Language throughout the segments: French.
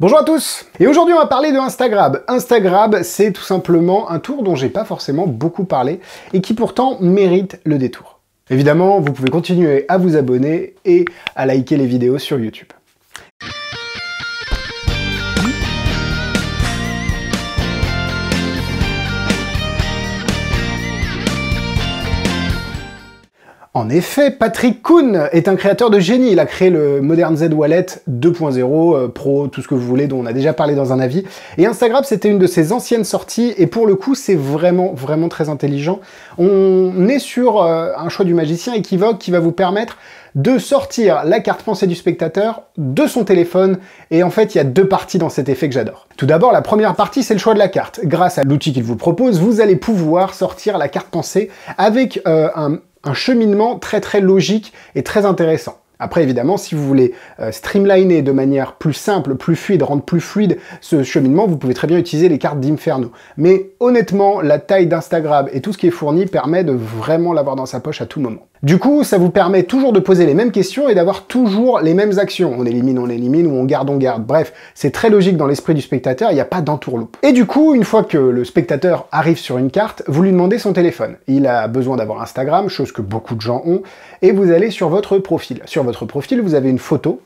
Bonjour à tous. Et aujourd'hui on va parler de Instagram. Instagram, c'est tout simplement un tour dont j'ai pas forcément beaucoup parlé et qui pourtant mérite le détour. Évidemment, vous pouvez continuer à vous abonner et à liker les vidéos sur YouTube. En effet, Patrick Kuhn est un créateur de génie. Il a créé le Modern Z Wallet 2.0, Pro, tout ce que vous voulez, dont on a déjà parlé dans un avis. Et Instagram, c'était une de ses anciennes sorties, et pour le coup, c'est vraiment très intelligent. On est sur un choix du magicien équivoque qui va vous permettre de sortir la carte pensée du spectateur de son téléphone, et en fait, il y a deux parties dans cet effet que j'adore. Tout d'abord, la première partie, c'est le choix de la carte. Grâce à l'outil qu'il vous propose, vous allez pouvoir sortir la carte pensée avec un cheminement très logique et très intéressant. Après, évidemment, si vous voulez streamliner de manière plus simple, plus fluide, rendre plus fluide ce cheminement, vous pouvez très bien utiliser les cartes d'Inferno. Mais honnêtement, la taille d'Instagram et tout ce qui est fourni permet de vraiment l'avoir dans sa poche à tout moment. Du coup, ça vous permet toujours de poser les mêmes questions et d'avoir toujours les mêmes actions. On élimine, ou on garde, Bref, c'est très logique dans l'esprit du spectateur, il n'y a pas d'entourloupe. Et du coup, une fois que le spectateur arrive sur une carte, vous lui demandez son téléphone. Il a besoin d'avoir Instagram, chose que beaucoup de gens ont, et vous allez sur votre profil. Sur votre profil, vous avez une photo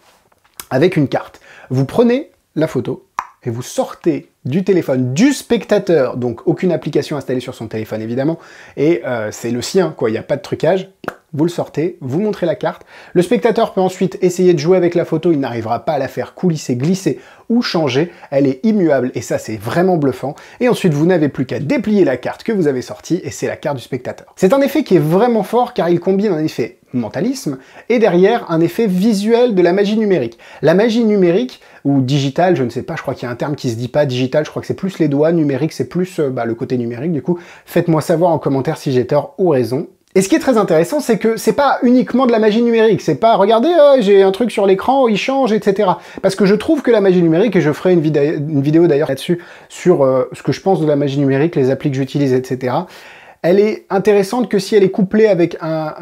avec une carte. Vous prenez la photo et vous sortez du téléphone du spectateur, donc aucune application installée sur son téléphone évidemment, et c'est le sien, quoi, il n'y a pas de trucage. Vous le sortez, vous montrez la carte. Le spectateur peut ensuite essayer de jouer avec la photo, il n'arrivera pas à la faire coulisser, glisser ou changer. Elle est immuable et ça c'est vraiment bluffant. Et ensuite vous n'avez plus qu'à déplier la carte que vous avez sortie et c'est la carte du spectateur. C'est un effet qui est vraiment fort car il combine un effet mentalisme et derrière un effet visuel de la magie numérique. La magie numérique ou digitale, je ne sais pas, je crois qu'il y a un terme qui se dit pas digital, je crois que c'est plus les doigts, numérique c'est plus le côté numérique du coup. Faites-moi savoir en commentaire si j'ai tort ou raison. Et ce qui est très intéressant, c'est que c'est pas uniquement de la magie numérique, c'est pas, regardez, j'ai un truc sur l'écran, il change, etc. Parce que je trouve que la magie numérique, et je ferai une vidéo d'ailleurs là-dessus, sur ce que je pense de la magie numérique, les applis que j'utilise, etc., elle est intéressante que si elle est couplée avec un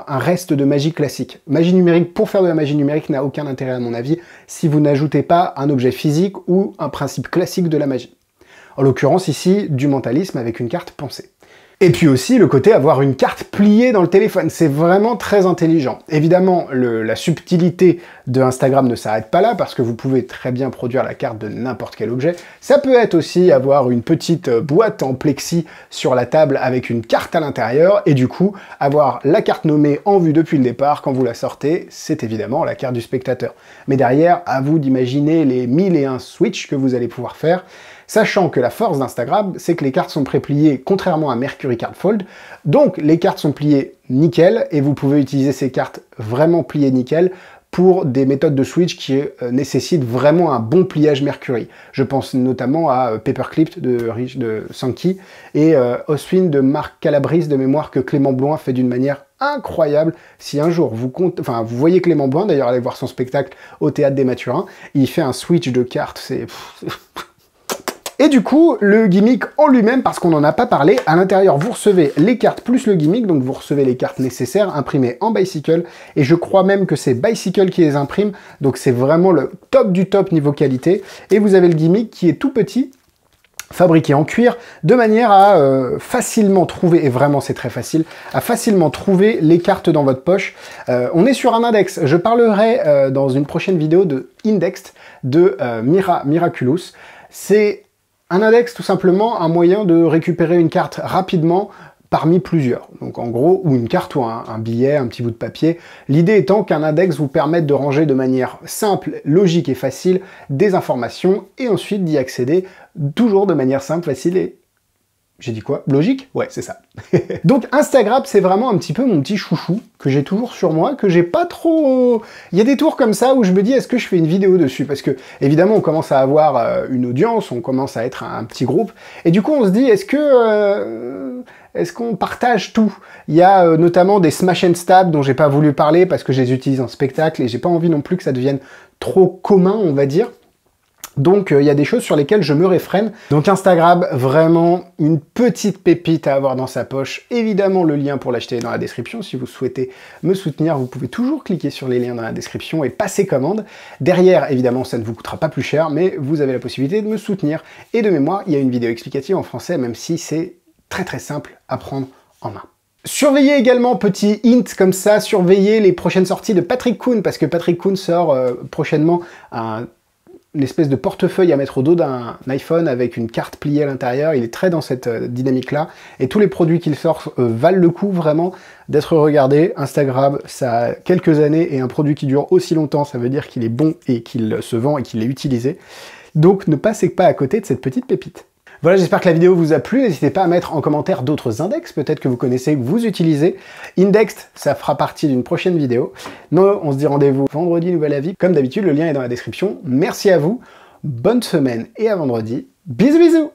reste de magie classique. Magie numérique, pour faire de la magie numérique, n'a aucun intérêt à mon avis, si vous n'ajoutez pas un objet physique ou un principe classique de la magie. En l'occurrence ici, du mentalisme avec une carte pensée. Et puis aussi le côté avoir une carte pliée dans le téléphone, c'est vraiment très intelligent. Évidemment, la subtilité de Instagram ne s'arrête pas là, parce que vous pouvez très bien produire la carte de n'importe quel objet. Ça peut être aussi avoir une petite boîte en plexi sur la table avec une carte à l'intérieur, et du coup, avoir la carte nommée en vue depuis le départ, quand vous la sortez, c'est évidemment la carte du spectateur. Mais derrière, à vous d'imaginer les 1001 switches que vous allez pouvoir faire, sachant que la force d'Instagram, c'est que les cartes sont prépliées contrairement à Mercury Card Fold, donc les cartes sont pliées nickel, et vous pouvez utiliser ces cartes vraiment pliées nickel pour des méthodes de switch qui nécessitent vraiment un bon pliage Mercury. Je pense notamment à Paperclip de Sankey et Oswin de Marc Calabris de mémoire que Clément Bloin fait d'une manière incroyable. Si un jour vous voyez Clément Bloin, d'ailleurs allez voir son spectacle au Théâtre des Mathurins, il fait un switch de cartes, c'est... Et du coup, le gimmick en lui-même, parce qu'on n'en a pas parlé, à l'intérieur, vous recevez les cartes plus le gimmick, donc vous recevez les cartes nécessaires imprimées en Bicycle, et je crois même que c'est Bicycle qui les imprime, donc c'est vraiment le top du top niveau qualité. Et vous avez le gimmick qui est tout petit, fabriqué en cuir, de manière à facilement trouver, et vraiment c'est très facile, à facilement trouver les cartes dans votre poche. On est sur un index, je parlerai dans une prochaine vidéo de Indexed de Miraculous. C'est un index, tout simplement, un moyen de récupérer une carte rapidement parmi plusieurs. Donc en gros, ou une carte ou un billet, un petit bout de papier. L'idée étant qu'un index vous permette de ranger de manière simple, logique et facile des informations et ensuite d'y accéder toujours de manière simple, facile et... J'ai dit quoi? Logique? Ouais, c'est ça. Donc Instagram, c'est vraiment un petit peu mon petit chouchou que j'ai toujours sur moi, que j'ai pas trop... Il y a des tours comme ça où je me dis, est-ce que je fais une vidéo dessus? Parce que, évidemment, on commence à avoir une audience, on commence à être un petit groupe, et du coup, on se dit, est-ce qu'on partage tout? Il y a notamment des smash and stab dont j'ai pas voulu parler parce que je les utilise en spectacle, et j'ai pas envie non plus que ça devienne trop commun, on va dire. Donc il y a des choses sur lesquelles je me réfrène. Donc Instagram, vraiment une petite pépite à avoir dans sa poche. Évidemment, le lien pour l'acheter est dans la description. Si vous souhaitez me soutenir, vous pouvez toujours cliquer sur les liens dans la description et passer commande. Derrière, évidemment, ça ne vous coûtera pas plus cher, mais vous avez la possibilité de me soutenir. Et de mémoire, il y a une vidéo explicative en français, même si c'est très simple à prendre en main. Surveillez également, petit hint comme ça, surveillez les prochaines sorties de Patrick Kuhn, parce que Patrick Kuhn sort prochainement une espèce de portefeuille à mettre au dos d'un iPhone avec une carte pliée à l'intérieur. Il est très dans cette dynamique-là. Et tous les produits qu'il sort valent le coup vraiment d'être regardés. Instagram, ça a quelques années, et un produit qui dure aussi longtemps, ça veut dire qu'il est bon et qu'il se vend et qu'il est utilisé. Donc ne passez pas à côté de cette petite pépite. Voilà, j'espère que la vidéo vous a plu. N'hésitez pas à mettre en commentaire d'autres index, peut-être que vous connaissez, que vous utilisez. Indexed, ça fera partie d'une prochaine vidéo. Nous, on se dit rendez-vous vendredi, nouvel avis. Comme d'habitude, le lien est dans la description. Merci à vous, bonne semaine et à vendredi. Bisous bisous.